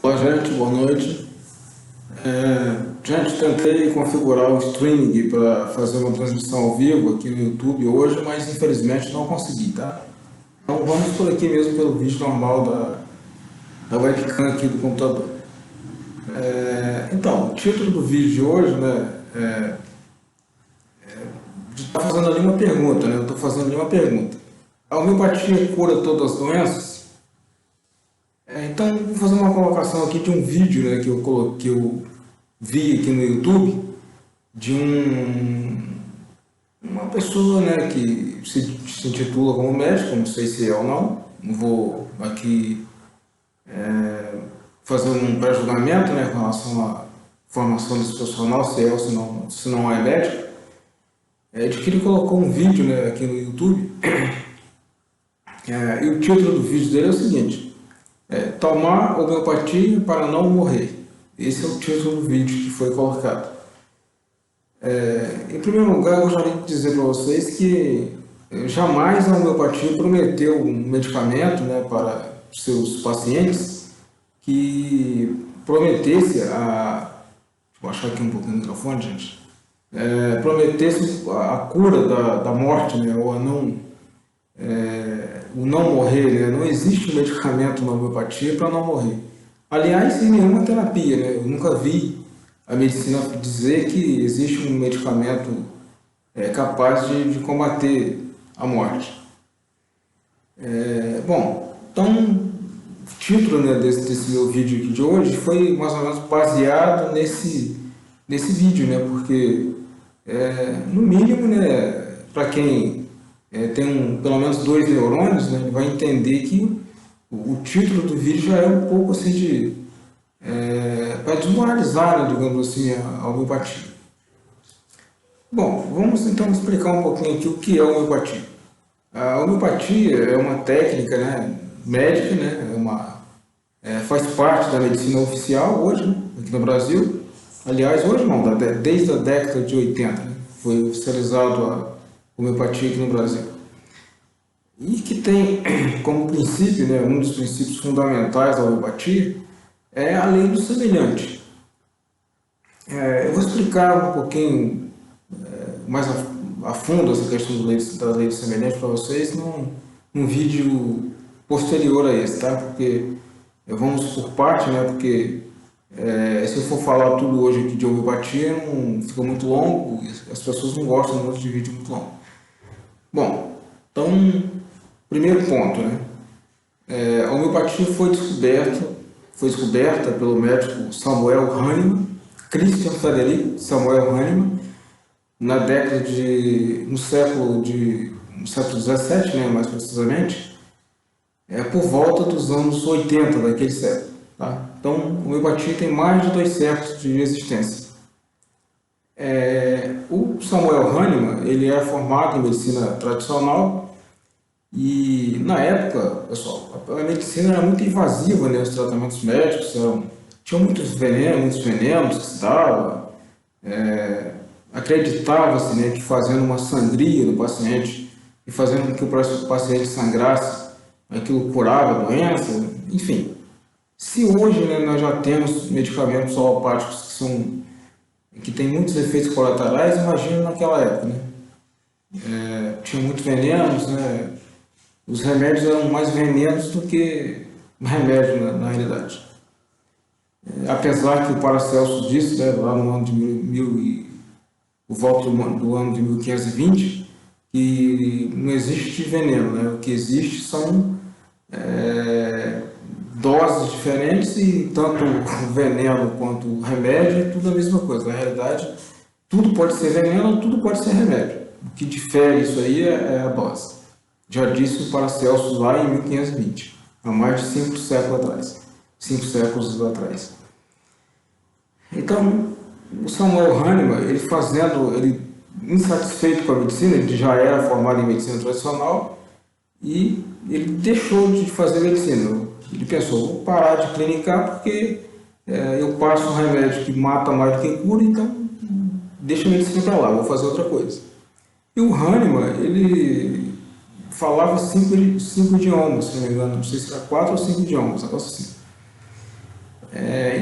Olá, gente, boa noite. Gente, tentei configurar o streaming para fazer uma transmissão ao vivo aqui no YouTube hoje, mas infelizmente não consegui, tá? Então vamos por aqui mesmo pelo vídeo normal da webcam aqui do computador. Então, o título do vídeo de hoje, né, está fazendo ali uma pergunta, né? Eu estou fazendo ali uma pergunta. A homeopatia cura todas as doenças? Então, vou fazer uma colocação aqui de um vídeo, né, que eu vi aqui no YouTube de uma pessoa, né, que se intitula como médico, não sei se é ou não, não vou aqui fazer um pré-julgamento, né, com relação à formação desse profissional, se é ou se não é médico, de que ele colocou um vídeo, né, aqui no YouTube, e o título do vídeo dele é o seguinte: tomar homeopatia para não morrer. Esse é o título do vídeo que foi colocado. Em primeiro lugar, eu gostaria de dizer para vocês que jamais a homeopatia prometeu um medicamento, né, para seus pacientes que prometesse vou achar aqui um pouquinho o microfone, gente. Prometesse a cura da morte, né, ou o não morrer, né? Não existe um medicamento na homeopatia para não morrer. Aliás, em nenhuma terapia, né? Eu nunca vi a medicina dizer que existe um medicamento capaz de combater a morte. Bom, então, o título, né, desse meu vídeo aqui de hoje foi mais ou menos baseado nesse vídeo, né? Porque, no mínimo, né, para quem tem pelo menos dois neurônios, né, ele vai entender que o título do vídeo já é um pouco assim para desmoralizar, né, digamos assim, a homeopatia. Bom, vamos então explicar um pouquinho aqui o que é a homeopatia. A homeopatia é uma técnica, né, médica, né, faz parte da medicina oficial hoje, né, aqui no Brasil. Aliás, hoje não, desde a década de 80, né, foi oficializado a homeopatia aqui no Brasil. E que tem como princípio, né, um dos princípios fundamentais da homeopatia é a lei do semelhante. Eu vou explicar um pouquinho mais a fundo essa questão da lei do semelhante para vocês num vídeo posterior a esse, tá? Porque vamos por parte, né? Porque se eu for falar tudo hoje aqui de homeopatia, não fica muito longo, as pessoas não gostam muito de vídeo muito longo. Bom, então, primeiro ponto, né? A homeopatia foi descoberta pelo médico Samuel Hahnemann, Christian Frederick Samuel Hahnemann, no século XVII, né, mais precisamente, por volta dos anos 80 daquele século. Tá? Então, a homeopatia tem mais de 2 séculos de existência. O Samuel Hahnemann, ele era formado em medicina tradicional e, na época, pessoal, a medicina era muito invasiva, né? Os tratamentos médicos tinham muitos venenos que se davam. Acreditava-se, né, que fazendo uma sangria no paciente e fazendo com que o paciente sangrasse, aquilo curava a doença, enfim. Se hoje, né, nós já temos medicamentos alopáticos que têm muitos efeitos colaterais, imagina naquela época, né? Tinha muitos venenos, né? Os remédios eram mais venenos do que remédio na realidade. Apesar que o Paracelso disse, né, lá no ano por volta do ano de 1520, que não existe veneno, né? O que existe são doses diferentes e tanto o veneno quanto o remédio é tudo a mesma coisa. Na realidade, tudo pode ser veneno, tudo pode ser remédio. O que difere isso aí é a dose. Já disse o Paracelso lá em 1520, há mais de 5 séculos atrás. Então, o Samuel Hahnemann, ele insatisfeito com a medicina, ele já era formado em medicina tradicional e ele deixou de fazer medicina. Ele pensou, vou parar de clinicar porque eu passo um remédio que mata mais do que cura, então deixa a medicina para lá, vou fazer outra coisa. E o Hahnemann, ele falava 5 idiomas, se não me engano, não sei se era 4 ou 5 idiomas, negócio assim.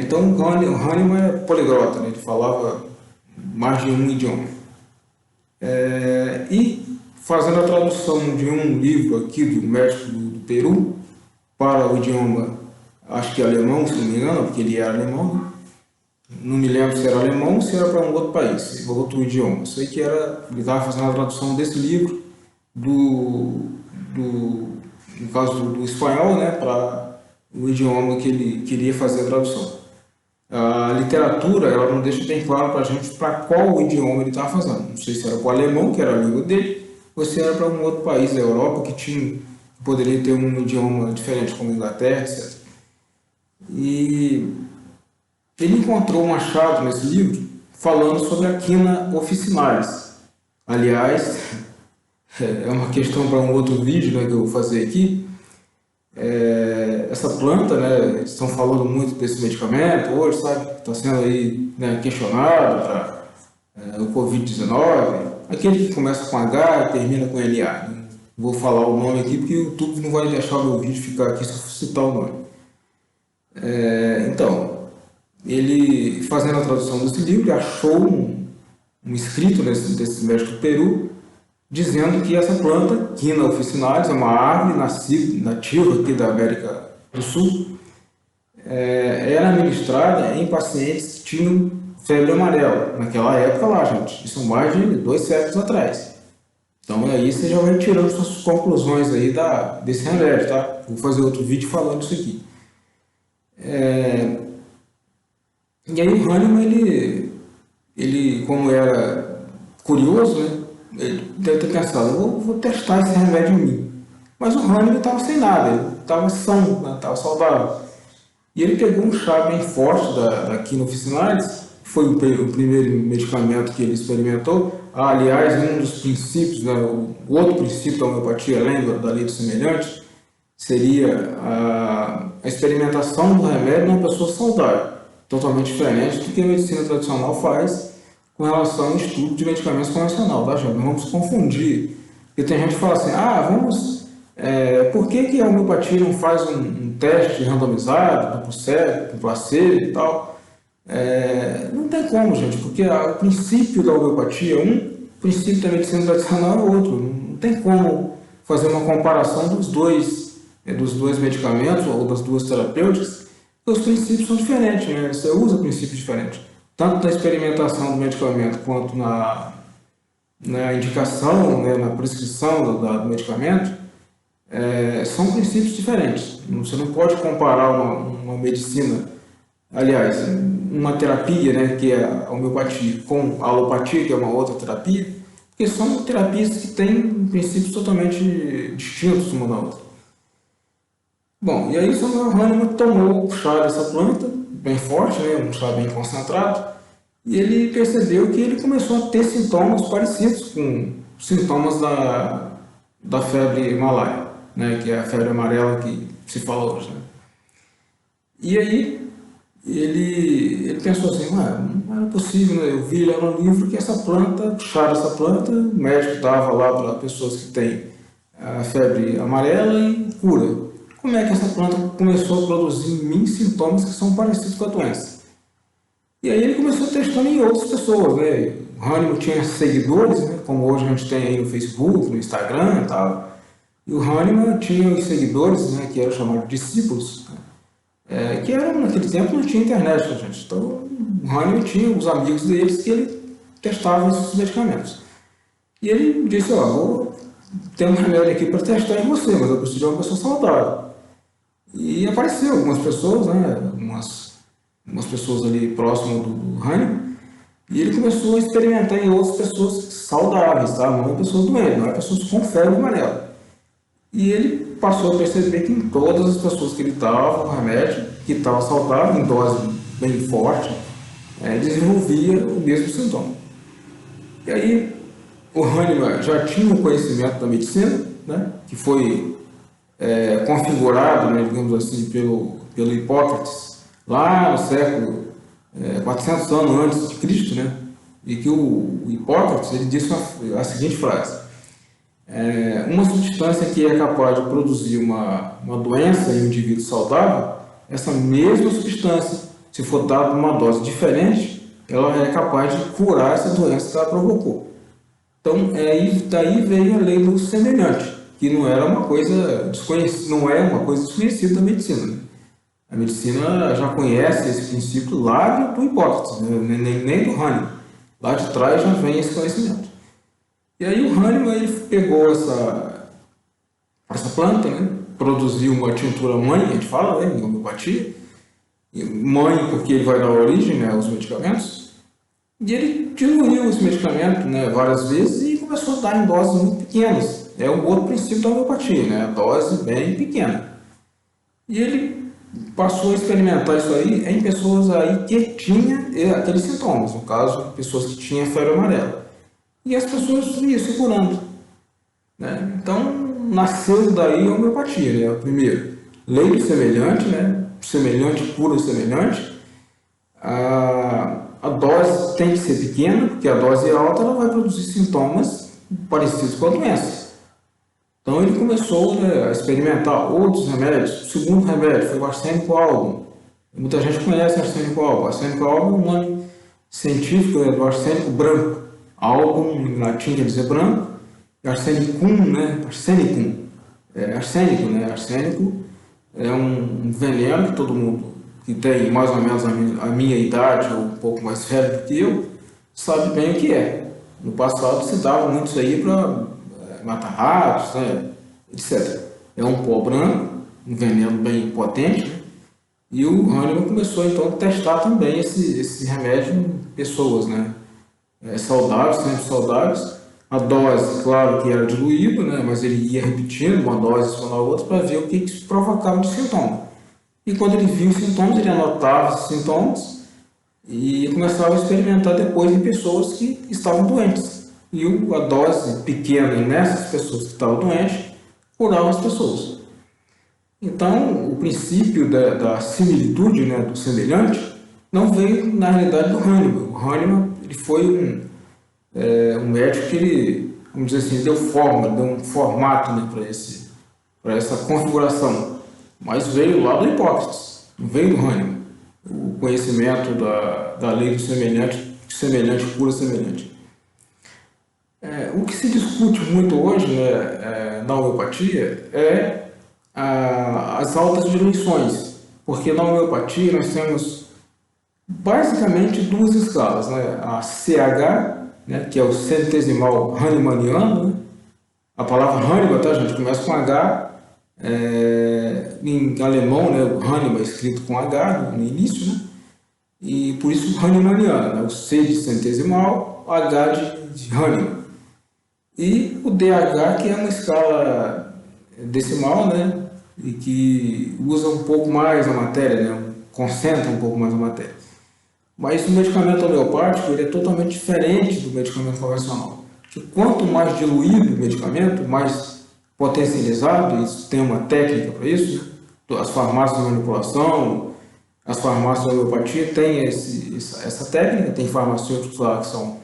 Então o Hahnemann é poliglota, né? Ele falava mais de um idioma. E fazendo a tradução de um livro aqui do médico do Peru para o idioma, acho que alemão, se não me engano, porque ele era alemão, né? Não me lembro se era alemão ou se era para um outro país, outro idioma. Sei que ele estava fazendo a tradução desse livro no caso do espanhol, né, para o idioma que ele queria fazer a tradução. A literatura, ela não deixa bem claro para a gente para qual idioma ele estava fazendo. Não sei se era para o alemão, que era a língua dele, ou se era para um outro país da Europa que poderia ter um idioma diferente, como a Inglaterra, etc. E ele encontrou um achado nesse livro falando sobre a quina officinalis. Aliás, é uma questão para um outro vídeo, né, que eu vou fazer aqui. Essa planta, né, estão falando muito desse medicamento hoje, sabe? Está sendo aí, né, questionado para o Covid-19, aquele que começa com H e termina com LA. Não vou falar o nome aqui porque o YouTube não vai deixar o meu vídeo ficar aqui se eu citar o nome. Então, ele, fazendo a tradução desse livro, ele achou um escrito desse médico do Peru, dizendo que essa planta, Quina officinalis, é uma árvore nativa aqui da América do Sul, era administrada em pacientes que tinham febre amarela, naquela época lá, gente. Isso mais de 2 séculos atrás. Então aí você já vai tirando suas conclusões aí desse remédio, tá? Vou fazer outro vídeo falando isso aqui. E aí o Hahnemann, ele como era curioso, né? Ele deve ter pensado, eu vou testar esse remédio em mim. Mas o Hahnemann estava sem nada, ele estava são, estava saudável. E ele pegou um chá bem forte da Quina officinalis, que foi o primeiro medicamento que ele experimentou. Aliás, um dos princípios, né, o outro princípio da homeopatia, lembra da lei do semelhante, seria a experimentação do remédio numa pessoa saudável, totalmente diferente do que a medicina tradicional faz com relação ao estudo de medicamentos convencional, tá, gente? Não vamos confundir, porque tem gente que fala assim, por que a homeopatia não faz um teste randomizado, duplo cego, com placebo e tal? Não tem como, gente, porque o princípio da homeopatia é um, o princípio da medicina tradicional é outro. Não tem como fazer uma comparação dos dois medicamentos ou das duas terapêuticas, porque os princípios são diferentes, né? Você usa princípios diferentes, tanto na experimentação do medicamento quanto na indicação, né, na prescrição do medicamento. São princípios diferentes. Você não pode comparar uma medicina, aliás, uma terapia, né, que é a homeopatia, com a alopatia, que é uma outra terapia, porque são terapias que têm princípios totalmente distintos uma da outra. Bom, e aí o Samuel Hahnemann tomou o chá dessa planta, bem forte, né, um chá bem concentrado, e ele percebeu que ele começou a ter sintomas parecidos com sintomas da febre malária, né, que é a febre amarela que se fala hoje, né? E aí ele pensou assim, não era possível, né? Eu vi lá no livro que essa planta, o chá dessa planta, o médico dava lá para pessoas que têm a febre amarela e cura. Como é que essa planta começou a produzir em mim sintomas que são parecidos com a doença? E aí ele começou testando em outras pessoas, né? O Hahnemann tinha seguidores, né? Como hoje a gente tem aí no Facebook, no Instagram e tal. E o Hahnemann tinha os seguidores, né, que eram chamados de discípulos, né, que eram, naquele tempo não tinha internet, né, gente? Então o Hahnemann tinha os amigos deles que ele testava esses medicamentos. E ele disse, vou ter um remédio aqui para testar em você, mas eu preciso de uma pessoa saudável. E apareceu algumas pessoas, né, umas pessoas ali próximas do Hahnemann, e ele começou a experimentar em outras pessoas saudáveis, tá? Não pessoas doentes, não é pessoas com febre amarela. E ele passou a perceber que em todas as pessoas que ele dava o remédio, que estava saudável, em dose bem forte, desenvolvia o mesmo sintoma. E aí o Hahnemann já tinha um conhecimento da medicina, né, que foi configurado, né, digamos assim, pelo Hipócrates, lá no século 400 anos antes de Cristo, né, e que o Hipócrates ele disse a seguinte frase: uma substância que é capaz de produzir uma doença em um indivíduo saudável essa mesma substância, se for dada uma dose diferente, ela é capaz de curar essa doença que ela provocou. Então, daí veio a lei do semelhante, que não era uma coisa desconhecida, não é uma coisa desconhecida da medicina, né? A medicina já conhece esse princípio lá do Hipócrates, né? Nem do Hahnemann. Lá de trás já vem esse conhecimento. E aí o Hahnemann ele pegou essa planta, né? Produziu uma tintura mãe, a gente fala, né? Em homeopatia. Mãe porque ele vai dar origem, né, aos medicamentos. E ele diluiu esse medicamento, né, várias vezes e começou a dar em doses muito pequenas. É um outro princípio da homeopatia, né? A dose bem pequena. E ele passou a experimentar isso aí em pessoas aí que tinham aqueles sintomas, no caso, pessoas que tinham febre amarela. E as pessoas iam se curando, né? Então, nasceu daí a homeopatia, né? Primeiro, lei do semelhante, né? Semelhante cura o semelhante. A dose tem que ser pequena, porque a dose alta ela vai produzir sintomas parecidos com a doença. Então ele começou, né, a experimentar outros remédios. O segundo remédio foi o arsênico álbum. Muita gente conhece o arsênico álbum. O arsênico álbum é um nome científico, né, do arsênico branco. Álbum em latim quer dizer branco. E arsenicum, né? Arsenicum. É arsênico, né? Arsênico é um veneno que todo mundo que tem mais ou menos a minha idade ou um pouco mais velho do que eu sabe bem o que é. No passado se dava muito isso aí para matar ratos, né, etc. É um pó branco, um veneno bem potente, né? E o Hahnemann começou então a testar também esse remédio em pessoas, né, saudáveis, sempre saudáveis. A dose, claro que era diluído, né, mas ele ia repetindo uma dose na outra para ver o que isso provocava de sintoma. E quando ele via os sintomas, ele anotava esses sintomas e começava a experimentar depois em pessoas que estavam doentes. E a dose pequena nessas pessoas que estavam doentes curava as pessoas. Então, o princípio da similitude, né, do semelhante, não veio na realidade do Hahnemann. O Hahnemann ele foi um médico que ele, vamos dizer assim, deu forma, deu um formato, né, para essa configuração. Mas veio lá do Hipócrates, não veio do Hahnemann. O conhecimento da lei do semelhante cura semelhante. O que se discute muito hoje, né, na homeopatia é as altas diluições, porque na homeopatia nós temos basicamente duas escalas, né? A CH, né, que é o centesimal hahnemanniano, né? A palavra Hahnemann, tá, gente, começa com H, em alemão, né, o Hahnemann é escrito com H no início, né? E por isso hahnemanniano, né? O C de centesimal, o H de Hahnemann. E o DH, que é uma escala decimal, né? E que usa um pouco mais a matéria, né? Concentra um pouco mais a matéria. Mas o medicamento homeopático ele é totalmente diferente do medicamento convencional. Que quanto mais diluído o medicamento, mais potencializado, isso tem uma técnica para isso, né? As farmácias de manipulação, as farmácias de homeopatia têm essa técnica, tem farmacêuticos lá que são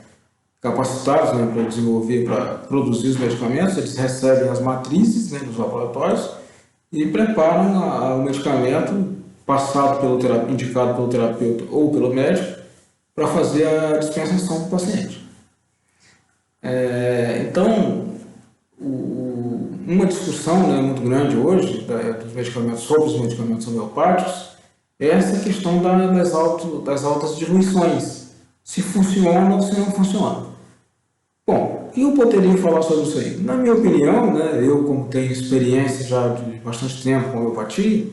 capacitados, né, para desenvolver, para produzir os medicamentos, eles recebem as matrizes, né, dos laboratórios e preparam o medicamento passado indicado pelo terapeuta ou pelo médico para fazer a dispensação para o paciente. Então, uma discussão, né, muito grande hoje dos medicamentos sobre os medicamentos homeopáticos é essa questão das altas diluições, se funciona ou se não funciona. Bom, o que eu poderia falar sobre isso aí? Na minha opinião, né, eu como tenho experiência já de bastante tempo com homeopatia,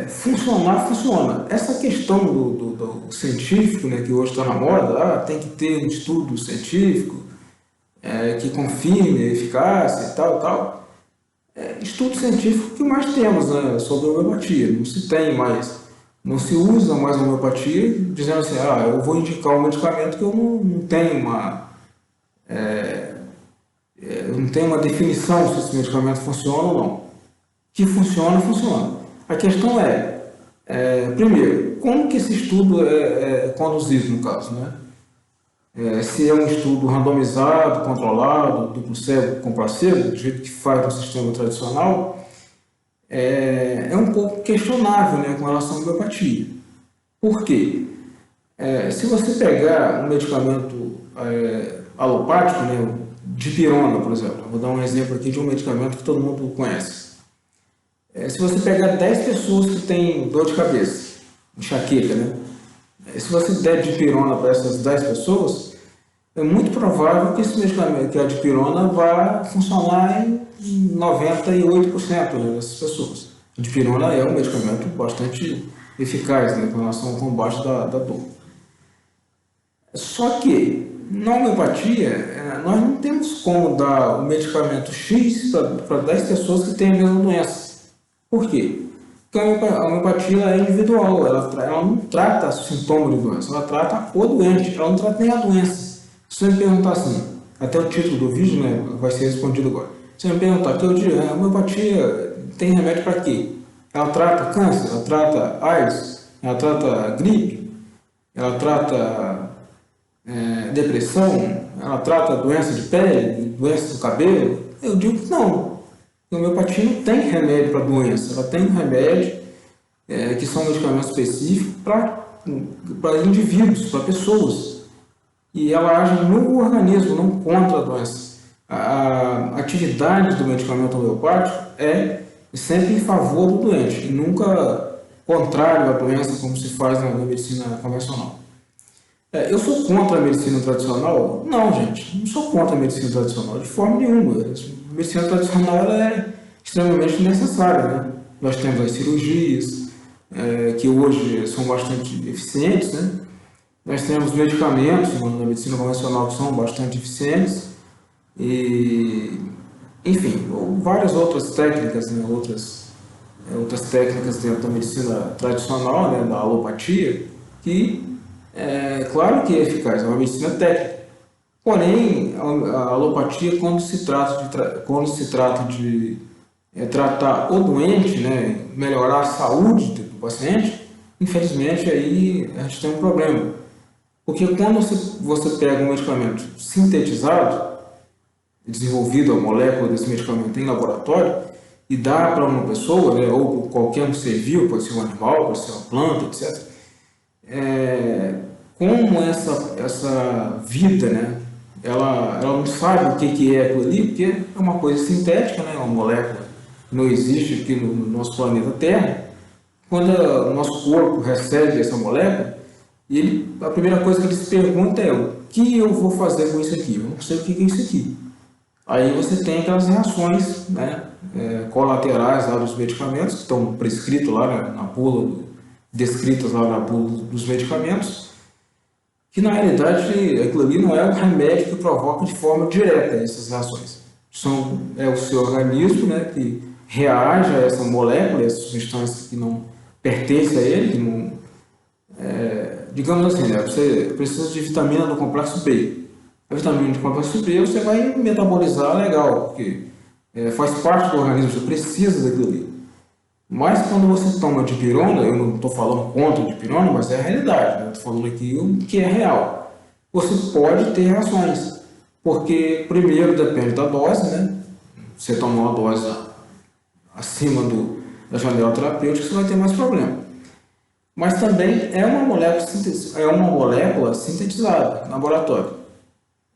funcionar, funciona. Essa questão do científico, né, que hoje está na moda, tem que ter um estudo científico que confirme a eficácia e tal. Estudo científico que mais temos, né, sobre a homeopatia. Não se tem mais, não se usa mais a homeopatia dizendo assim, eu vou indicar um medicamento que eu não tenho eu não tenho uma definição se esse medicamento funciona ou não. Que funciona, funciona. A questão primeiro, como que esse estudo é conduzido no caso, né? Se é um estudo randomizado, controlado, duplo cego com placebo, do jeito que faz no sistema tradicional, é um pouco questionável, né, com relação à homeopatia. Por quê? Se você pegar um medicamento alopático, né, dipirona, por exemplo, vou dar um exemplo aqui de um medicamento que todo mundo conhece. Se você pegar 10 pessoas que têm dor de cabeça, enxaqueca, né? Se você der dipirona para essas 10 pessoas, é muito provável que esse medicamento, que a dipirona, vá funcionar em 98%, né, dessas pessoas. A dipirona é um medicamento bastante eficaz, né, com relação ao combate da dor. Só que, na homeopatia, nós não temos como dar o medicamento X para 10 pessoas que têm a mesma doença. Por quê? Porque a homeopatia é individual, ela não trata sintoma de doença, ela trata o doente, ela não trata nem a doença. Se você me perguntar assim, até o título do vídeo, né, vai ser respondido agora. Se você me perguntar, a homeopatia tem remédio para quê? Ela trata câncer, ela trata AIDS, ela trata gripe, ela trata depressão, ela trata doença de pele, doença do cabelo? Eu digo que não. A homeopatia não tem remédio para doença, ela tem remédio que são medicamentos específicos para indivíduos, para pessoas. E ela age no organismo, não contra a doença. A atividade do medicamento homeopático é sempre em favor do doente, e nunca contrário à doença, como se faz na medicina convencional. Eu sou contra a medicina tradicional? Não, gente, não sou contra a medicina tradicional, de forma nenhuma. A medicina tradicional ela é extremamente necessária, né? Nós temos as cirurgias, que hoje são bastante eficientes, né? Nós temos medicamentos na medicina convencional que são bastante eficientes, e, enfim, várias outras técnicas, né? Outras técnicas dentro da medicina tradicional, né? Da alopatia, que claro que é eficaz, é uma medicina técnica. Porém, a alopatia, quando se trata de tratar o doente, né, melhorar a saúde do paciente, infelizmente aí a gente tem um problema. Porque quando você pega um medicamento sintetizado, desenvolvido a molécula desse medicamento em laboratório, e dá para uma pessoa, né, ou qualquer um ser vivo, pode ser um animal, pode ser uma planta, etc., como essa vida, né, ela não sabe o que é aquilo ali, porque é uma coisa sintética, né, uma molécula que não existe aqui no nosso planeta Terra. Quando o nosso corpo recebe essa molécula, a primeira coisa que ele se pergunta é: o que eu vou fazer com isso aqui? Eu não sei o que é isso aqui. Aí você tem aquelas reações, né, colaterais lá dos medicamentos, que estão prescritos lá, né, na bula, descritas lá na bula dos medicamentos, que na realidade aquilo ali não é o remédio que provoca de forma direta essas reações. É o seu organismo, né, que reage a essa molécula, essa substância que não pertence a ele, que não, digamos assim, né, você precisa de vitamina do complexo B. A vitamina do complexo B você vai metabolizar legal, porque faz parte do organismo, você precisa daquilo ali. Mas quando você toma dipirona, eu não estou falando contra a dipirona, mas é a realidade, né? Estou falando aqui o que é real. Você pode ter reações, porque primeiro depende da dose, né? Você tomar uma dose acima da janela terapêutica, você vai ter mais problema. Mas também é uma molécula sintetizada no laboratório.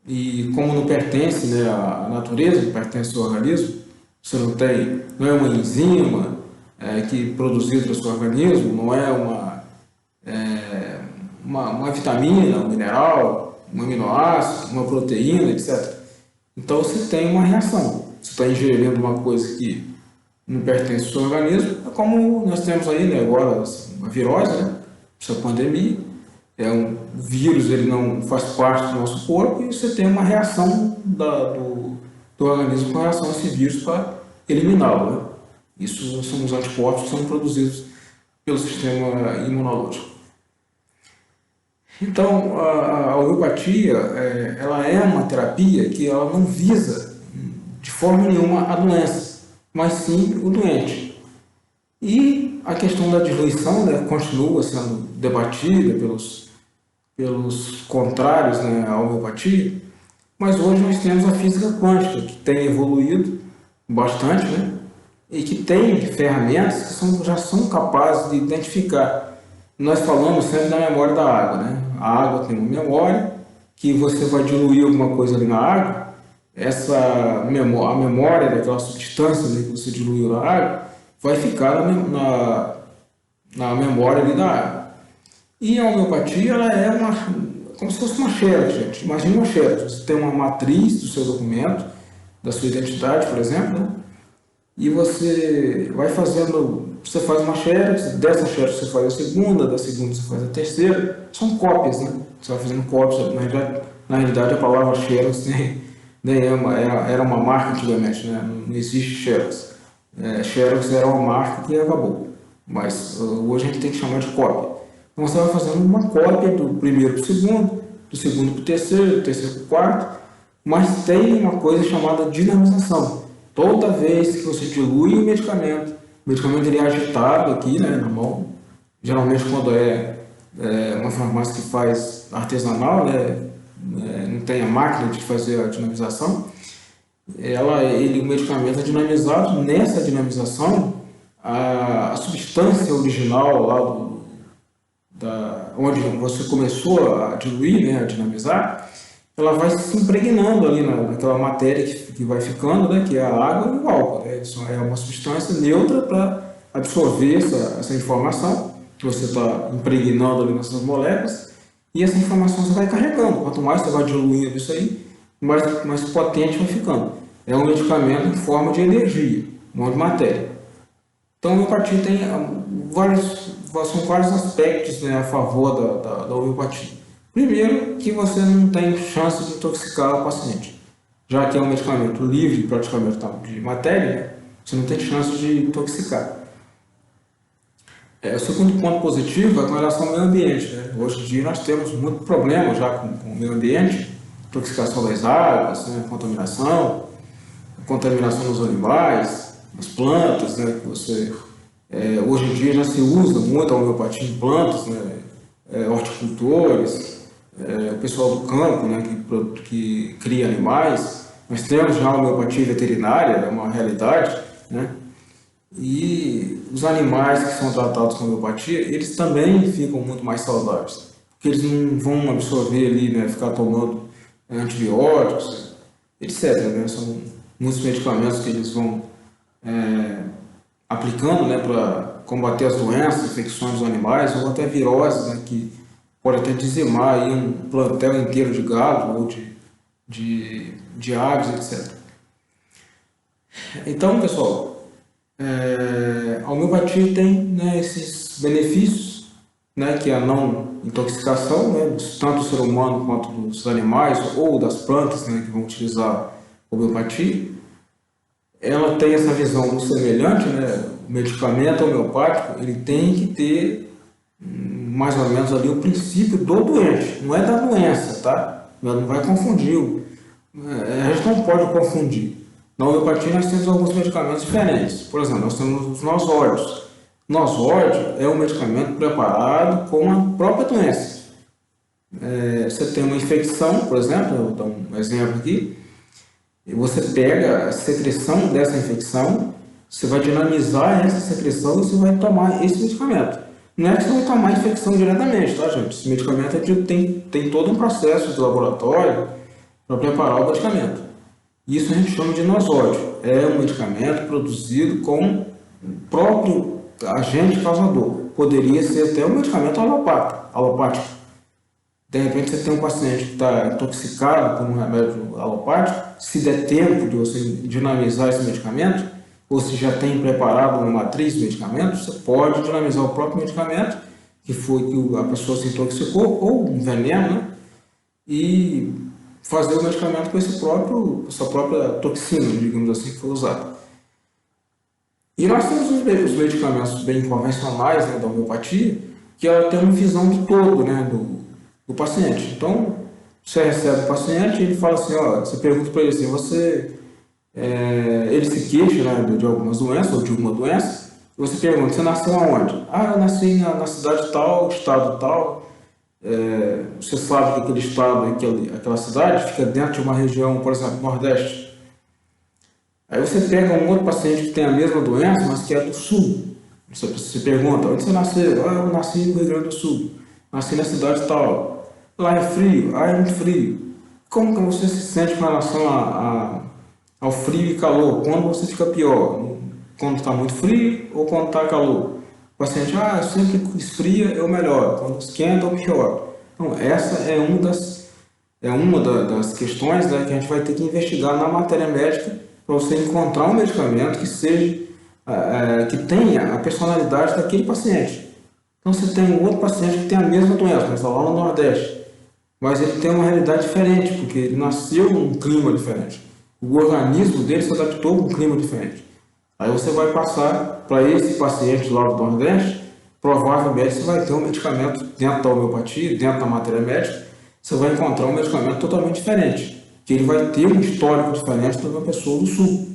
E como não pertence, né, à natureza, não pertence ao organismo, você não é uma enzima que produziu para o seu organismo, não é uma vitamina, um mineral, um aminoácido, uma proteína, etc. Então você tem uma reação. Você está ingerindo uma coisa que não pertence ao seu organismo, é como nós temos aí, né, agora a virose, né, essa pandemia. Um vírus, ele não faz parte do nosso corpo, e você tem uma reação do organismo com relação a esse vírus para eliminá-lo, né? Isso são os anticorpos que são produzidos pelo sistema imunológico. Então, a homeopatia, ela é uma terapia que ela não visa de forma nenhuma a doença, mas sim o doente. E a questão da diluição, né, continua sendo debatida pelos contrários, né, à homeopatia, mas hoje nós temos a física quântica, que tem evoluído bastante, né, e que tem ferramentas que já são capazes de identificar. Nós falamos sempre da memória da água, né? A água tem uma memória que você vai diluir alguma coisa ali na água, a memória daquela substância ali que você diluiu na água vai ficar na memória ali da água. E a homeopatia, ela é como se fosse uma xerox, gente. Imagina uma xerox. Você tem uma matriz do seu documento, da sua identidade, por exemplo, né? E você vai fazendo, você faz uma xerox, dessa xerox você faz a segunda, da segunda você faz a terceira. São cópias, né? Você vai fazendo cópias. Na realidade, a palavra xerox era uma marca antigamente, né? Não existe xerox. Xerox era uma marca que acabou. Mas hoje a gente tem que chamar de cópia. Então você vai fazendo uma cópia do primeiro para o segundo, do segundo para o terceiro, do terceiro para o quarto, mas tem uma coisa chamada dinamização. Toda vez que você dilui o medicamento ele é agitado aqui, né, na mão. Geralmente quando é uma farmácia que faz artesanal, né, não tem a máquina de fazer a dinamização, o medicamento é dinamizado. Nessa dinamização, a substância original lá onde você começou a diluir, né, a dinamizar, ela vai se impregnando ali naquela matéria que vai ficando, né, que é a água e o álcool. Né? Isso é uma substância neutra para absorver essa informação que você está impregnando ali nessas moléculas, e essa informação você vai carregando. Quanto mais você vai diluindo isso aí, mais potente vai ficando. É um medicamento em forma de energia, não de matéria. Então, a homeopatia tem são vários aspectos, né, a favor da homeopatia. Primeiro, que você não tem chance de intoxicar o paciente. Já que é um medicamento livre praticamente de matéria, você não tem chance de intoxicar. O segundo ponto positivo é com relação ao meio ambiente. Né? Hoje em dia nós temos muito problema já com o meio ambiente, intoxicação das águas, né, contaminação dos animais, das plantas, né, que hoje em dia já se usa muito a homeopatia em plantas, né, horticultores, o pessoal do campo, né, que cria animais. Nós temos já a homeopatia veterinária, é uma realidade, né? E os animais que são tratados com homeopatia, eles também ficam muito mais saudáveis, porque eles não vão absorver ali, né, ficar tomando antibióticos, etc. Né? São muitos medicamentos que eles vão aplicando, né, para combater as doenças, infecções dos animais, ou até viroses, né, que pode até dizimar aí um plantel inteiro de gado ou de aves, etc. Então, pessoal, a homeopatia tem, né, esses benefícios, né, que é a não intoxicação, né, tanto do ser humano quanto dos animais ou das plantas, né, que vão utilizar a homeopatia. Ela tem essa visão semelhante, né, o medicamento homeopático ele tem que ter mais ou menos ali o princípio do doente, não é da doença, tá? Não vai confundir, a gente não pode confundir. Na homeopatia nós temos alguns medicamentos diferentes. Por exemplo, nós temos os nosóides. Nosóide é um medicamento preparado com a própria doença. Você tem uma infecção, por exemplo, eu vou dar um exemplo aqui, e você pega a secreção dessa infecção, você vai dinamizar essa secreção e você vai tomar esse medicamento. Não é que você vai tomar a infecção diretamente, tá, gente? Esse medicamento tem todo um processo de laboratório para preparar o medicamento. Isso a gente chama de nosóide. É um medicamento produzido com o próprio agente causador. Poderia ser até um medicamento alopático. De repente você tem um paciente que está intoxicado por um remédio alopático, se der tempo de você dinamizar esse medicamento, ou se já tem preparado uma matriz de medicamentos, você pode dinamizar o próprio medicamento, que foi que a pessoa se intoxicou, ou um veneno, né? E fazer o medicamento com essa própria toxina, digamos assim, que foi usada. E nós temos os medicamentos bem convencionais, né, da homeopatia, que ela tem uma visão de todo, né, do paciente. Então, você recebe o paciente e ele fala assim, ó, você pergunta para ele assim, ele se queixa, né, de algumas doenças ou de uma doença, e você pergunta, você nasceu aonde? Ah, eu nasci na cidade tal, estado tal. Você sabe que aquele estado, aquela cidade fica dentro de uma região, por exemplo, Nordeste. Aí você pega um outro paciente que tem a mesma doença, mas que é do sul. Você pergunta, onde você nasceu? Ah, eu nasci no Rio Grande do Sul. Nasci na cidade tal. Lá é frio? Ah, é muito frio. Como que você se sente com relação ao frio e calor? Quando você fica pior? Quando está muito frio ou quando está calor? O paciente, sempre que esfria eu melhoro. Quando esquenta eu pior. Então, essa é uma das questões, né, que a gente vai ter que investigar na matéria médica para você encontrar um medicamento que seja, que tenha a personalidade daquele paciente. Então você tem um outro paciente que tem a mesma doença, mas está lá no Nordeste, mas ele tem uma realidade diferente, porque ele nasceu num clima diferente. O organismo dele se adaptou com um clima diferente. Aí você vai passar para esse paciente lá do Nordeste, provavelmente você vai ter um medicamento dentro da homeopatia, dentro da matéria médica, você vai encontrar um medicamento totalmente diferente, que ele vai ter um histórico diferente de uma pessoa do Sul.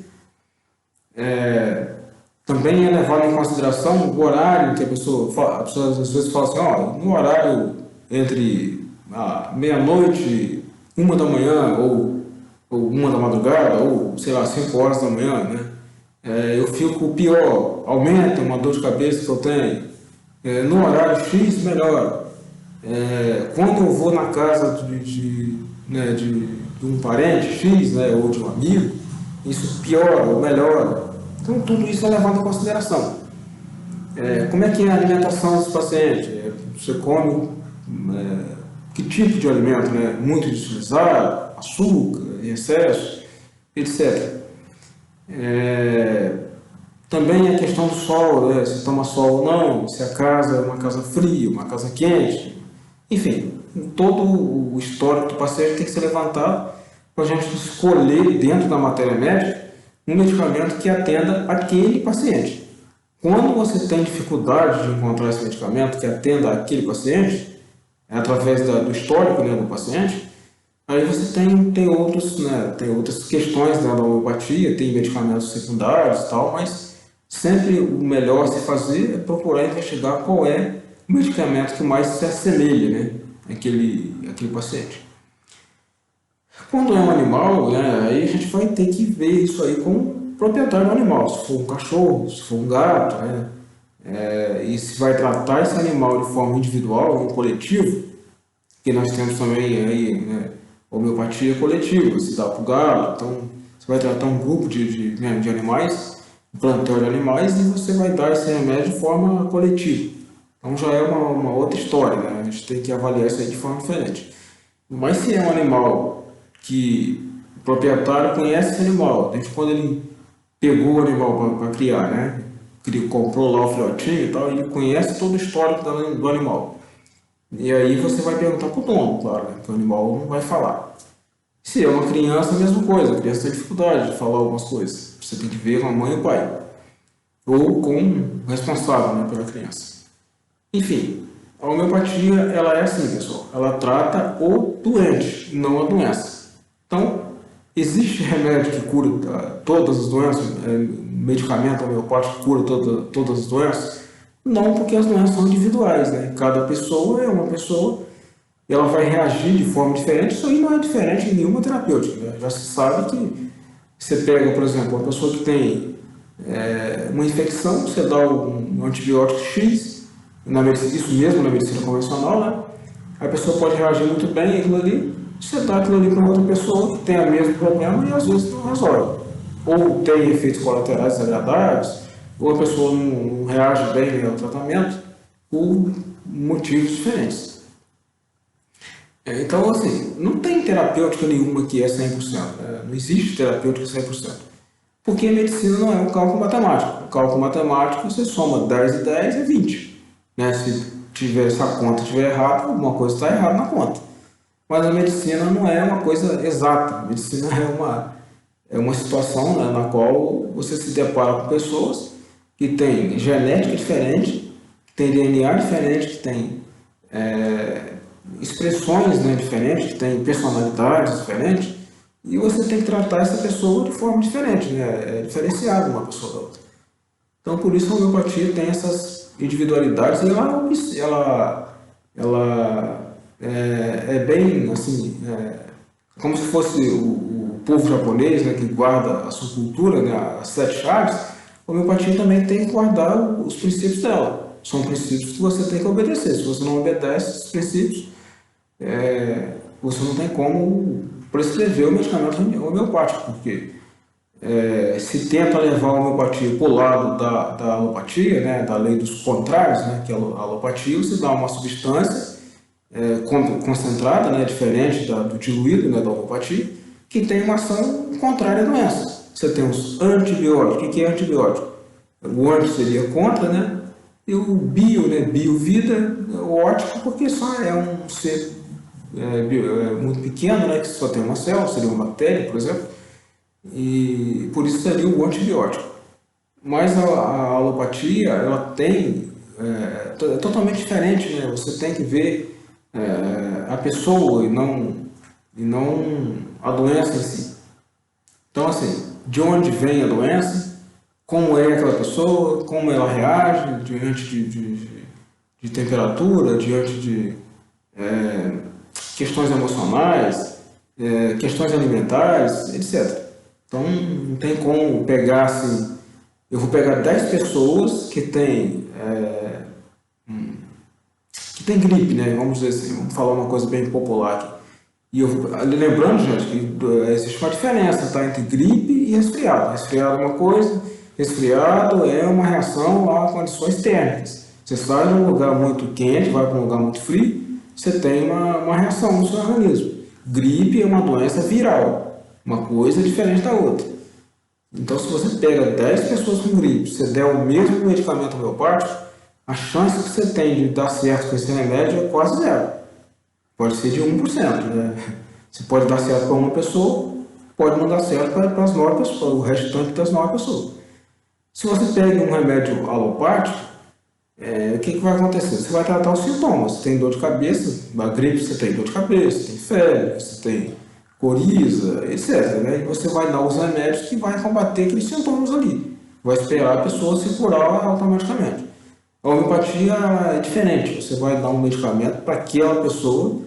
Também é levado em consideração o horário que a pessoa às vezes fala assim, no horário entre a meia-noite, 1 da manhã, ou 1 da madrugada, ou sei lá, 5 horas da manhã, né? Eu fico pior, aumenta uma dor de cabeça que eu tenho. No horário X, melhor. Quando eu vou na casa né, de um parente X, né, ou de um amigo, isso piora ou melhora. Então, tudo isso é levado em consideração. Como é que é a alimentação desse paciente? Você come que tipo de alimento? Né? Muito industrializado, açúcar, em excesso, etc. Também a questão do sol, né? Se toma sol ou não, se a casa é uma casa fria, uma casa quente. Enfim, todo o histórico do paciente tem que ser levantado para a gente escolher dentro da matéria médica um medicamento que atenda aquele paciente. Quando você tem dificuldade de encontrar esse medicamento que atenda aquele paciente, através do histórico, né, do paciente, aí você tem outras questões, né, da homeopatia, tem medicamentos secundários e tal, mas sempre o melhor a se fazer é procurar investigar qual é o medicamento que mais se assemelha, né, àquele paciente. Quando é um animal, né, aí a gente vai ter que ver isso aí com o proprietário do animal, se for um cachorro, se for um gato, né, e se vai tratar esse animal de forma individual ou coletivo, que nós temos também aí, né, homeopatia coletiva, se dá para o galo, então você vai tratar um grupo de animais, um plantel de animais, e você vai dar esse remédio de forma coletiva. Então já é uma outra história, né? A gente tem que avaliar isso aí de forma diferente. Mas se é um animal que o proprietário conhece esse animal, desde quando ele pegou o animal para criar, né? Ele comprou lá o filhotinho e tal, ele conhece todo o histórico do animal. E aí você vai perguntar para o dono, claro, né? Que o animal não vai falar. Se é uma criança, a mesma coisa. A criança tem dificuldade de falar algumas coisas. Você tem que ver com a mãe e o pai. Ou com o responsável, né, pela criança. Enfim, a homeopatia, ela é assim, pessoal. Ela trata o doente, não a doença. Então, existe remédio que cura todas as doenças, medicamento homeopático que cura todas as doenças? Não, porque as doenças são individuais, né? Cada pessoa é uma pessoa e ela vai reagir de forma diferente. Isso aí não é diferente em nenhuma terapêutica, né? Já se sabe que você pega, por exemplo, uma pessoa que tem uma infecção, você dá um antibiótico X, isso mesmo na medicina convencional, né? A pessoa pode reagir muito bem àquilo ali, você dá aquilo ali para outra pessoa que tem o mesmo problema e às vezes não resolve. Ou tem efeitos colaterais desagradáveis, ou a pessoa não reage bem ao tratamento, por motivos diferentes. Então, assim, não tem terapêutica nenhuma que é 100%, né? Não existe terapêutica 100%. Porque a medicina não é um cálculo matemático. O cálculo matemático, você soma 10 e 10 é 20. Né? Se a conta estiver errada, alguma coisa está errada na conta. Mas a medicina não é uma coisa exata. A medicina é uma situação, né, na qual você se depara com pessoas que têm genética diferente, que têm DNA diferente, que têm expressões, né, diferentes, que têm personalidades diferentes, e você tem que tratar essa pessoa de forma diferente, né, diferenciada uma pessoa da outra. Então, por isso a homeopatia tem essas individualidades e ela é bem, assim, como se fosse povo japonês, né, que guarda a sua cultura, né, as 7 chaves, a homeopatia também tem que guardar os princípios dela. São princípios que você tem que obedecer. Se você não obedece esses princípios, você não tem como prescrever o medicamento homeopático, porque se tenta levar a homeopatia para o lado da alopatia, né, da lei dos contrários, né, que é a alopatia, você dá uma substância concentrada, né, diferente do diluído, né, da homeopatia, que tem uma ação contrária à doença. Você tem os antibióticos. O que é antibiótico? O anti seria contra, né? E o bio, né, bio-vida, o ótico, porque só é um ser muito pequeno, né, que só tem uma célula, seria uma bactéria, por exemplo, e por isso seria o antibiótico. Mas a alopatia, ela tem, é totalmente diferente, né? Você tem que ver a pessoa e não a doença em si. Então, assim, de onde vem a doença, como é aquela pessoa, como ela reage diante de temperatura, diante de questões emocionais, questões alimentares, etc. Então, não tem como pegar assim, eu vou pegar 10 pessoas que têm gripe, né? Vamos dizer assim, vamos falar uma coisa bem popular aqui. E lembrando, gente, que existe uma diferença, tá, entre gripe e resfriado. Resfriado é uma coisa, resfriado é uma reação a condições térmicas. Você sai de um lugar muito quente, vai para um lugar muito frio, você tem uma reação no seu organismo. Gripe é uma doença viral, uma coisa diferente da outra. Então, se você pega 10 pessoas com gripe, você der o mesmo medicamento homeopático, a chance que você tem de dar certo com esse remédio é quase zero. Pode ser de 1%, né? Você pode dar certo para uma pessoa, pode não dar certo para as 9 pessoas, o restante das 9 pessoas. Se você pega um remédio alopático, o que vai acontecer? Você vai tratar os sintomas. Você tem dor de cabeça, na gripe você tem dor de cabeça, tem febre, você tem coriza, etc. Né? E você vai dar os remédios que vai combater aqueles sintomas ali. Vai esperar a pessoa se curar automaticamente. A homeopatia é diferente. Você vai dar um medicamento para aquela pessoa,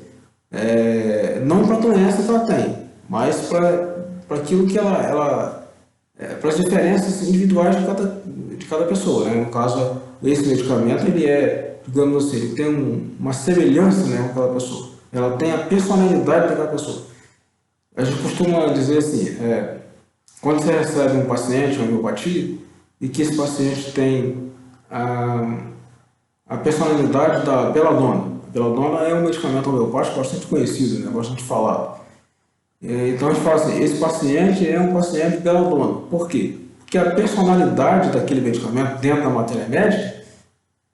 não para a doença que ela tem, mas para aquilo que para as diferenças individuais de cada pessoa. Né? No caso, esse medicamento, ele digamos assim, ele tem uma semelhança, né, com aquela pessoa. Ela tem a personalidade daquela pessoa. A gente costuma dizer assim, quando você recebe um paciente com homeopatia, e que esse paciente tem a personalidade da beladona. A beladona é um medicamento homeopático bastante conhecido, né, bastante falado. Então a gente fala assim, esse paciente é um paciente beladona. Por quê? Porque a personalidade daquele medicamento dentro da matéria médica,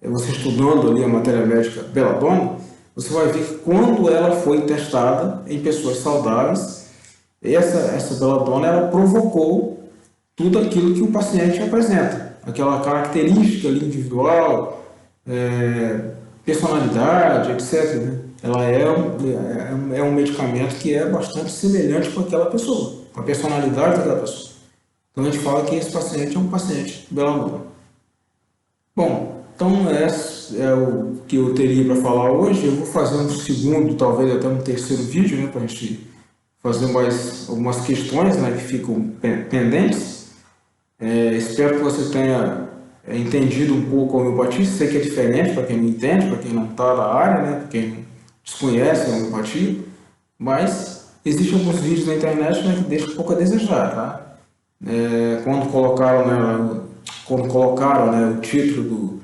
você estudando ali a matéria médica beladona, você vai ver que quando ela foi testada em pessoas saudáveis, essa beladona ela provocou tudo aquilo que o paciente apresenta. Aquela característica ali individual, personalidade, etc. Né? Ela é um medicamento que é bastante semelhante com aquela pessoa, com a personalidade daquela pessoa. Então a gente fala que esse paciente é um paciente beladona. Bom, então esse é o que eu teria para falar hoje. Eu vou fazer um segundo, talvez até um terceiro vídeo, né, para a gente fazer mais algumas questões, né, que ficam pendentes. Espero que você tenha entendido um pouco a homeopatia. Sei que é diferente para quem não entende, para quem não está na área, né, para quem desconhece a homeopatia, mas existem alguns vídeos na internet, né, que deixam um pouco a desejar, tá? Quando colocaram, né, o título do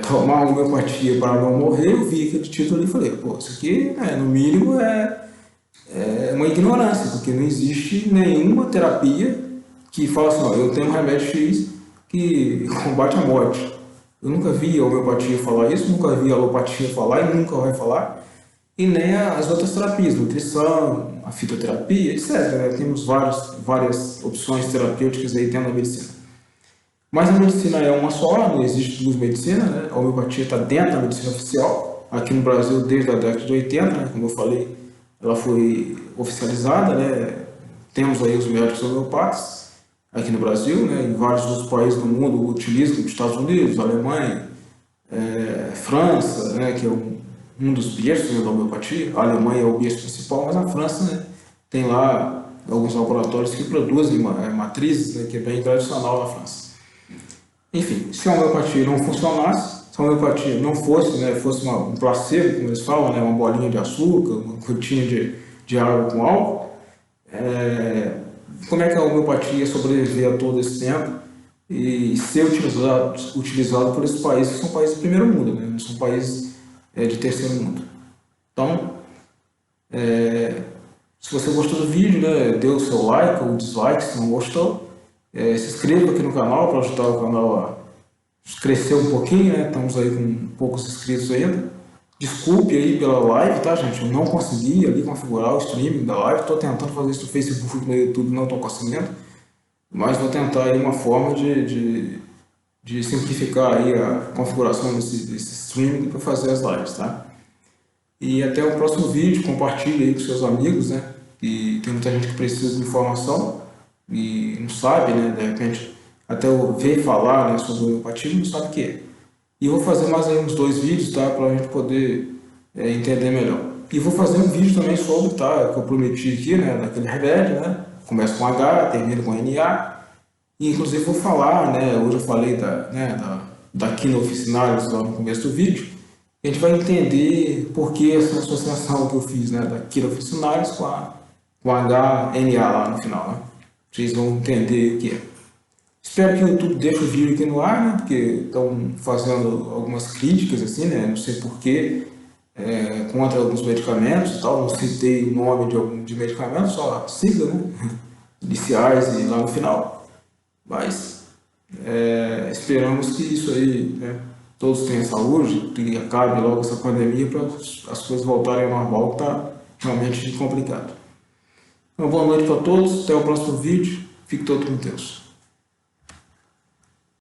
Tomar Homeopatia para Não Morrer, eu vi aquele título ali e falei, pô, isso aqui, no mínimo, é uma ignorância, porque não existe nenhuma terapia que fala assim, ó, eu tenho um remédio X que combate a morte. Eu nunca vi a homeopatia falar isso, nunca vi a alopatia falar e nunca vai falar, e nem as outras terapias, nutrição, a fitoterapia, etc. Né? Temos várias opções terapêuticas aí dentro da medicina. Mas a medicina é uma só, não existe duas medicinas, né? A homeopatia está dentro da medicina oficial, aqui no Brasil desde a década de 80, né? Como eu falei, ela foi oficializada, né? Temos aí os médicos homeopatas aqui no Brasil, né? Em vários outros países do mundo utilizam, como Estados Unidos, Alemanha, França, né? Que é um dos berços, né, da homeopatia. A Alemanha é o berço principal, mas a França, né, tem lá alguns laboratórios que produzem matrizes, né, que é bem tradicional na França. Enfim, se a homeopatia não funcionasse, se a homeopatia não fosse, né, fosse um placebo, como eles falam, né, uma bolinha de açúcar, uma gotinha de água com álcool, como é que a homeopatia ia sobreviver a todo esse tempo e ser utilizado por esses países que são países do primeiro mundo, né, não são países de terceiro mundo. Então, se você gostou do vídeo, né, dê o seu like ou dislike se não gostou. Se inscreva aqui no canal para ajudar o canal a crescer um pouquinho, né? Estamos aí com poucos inscritos ainda. Desculpe aí pela live, tá, gente? Eu não consegui ali configurar o streaming da live. Estou tentando fazer isso no Facebook e no YouTube, não estou conseguindo. Mas vou tentar aí uma forma de simplificar aí a configuração desse streaming para fazer as lives, tá? E até o próximo vídeo, compartilhe aí com seus amigos, né? E tem muita gente que precisa de informação e não sabe, né? De repente, até ver falar, né, sobre homeopatia, não sabe o que é. E eu vou fazer mais aí uns 2 vídeos, tá? Para a gente poder entender melhor. E vou fazer um vídeo também sobre, tá? Que eu prometi aqui, né? Daquele remédio, né? Começa com H, termina com NA. E inclusive vou falar, né? Hoje eu falei da Quina officinalis lá no começo do vídeo. A gente vai entender por que essa associação que eu fiz, né, da Quina officinalis com HNA lá no final, né? Vocês vão entender o que é. Espero que o YouTube deixe o vídeo aqui no ar, né, porque estão fazendo algumas críticas, assim, né, não sei porquê, contra alguns medicamentos e tal, não citei o nome de medicamento, só a sigla, né, iniciais e lá no final. Mas esperamos que isso aí, né, todos tenham saúde, que acabe logo essa pandemia para as coisas voltarem ao normal, que está realmente complicado. Uma boa noite para todos, até o próximo vídeo, fique todo com Deus.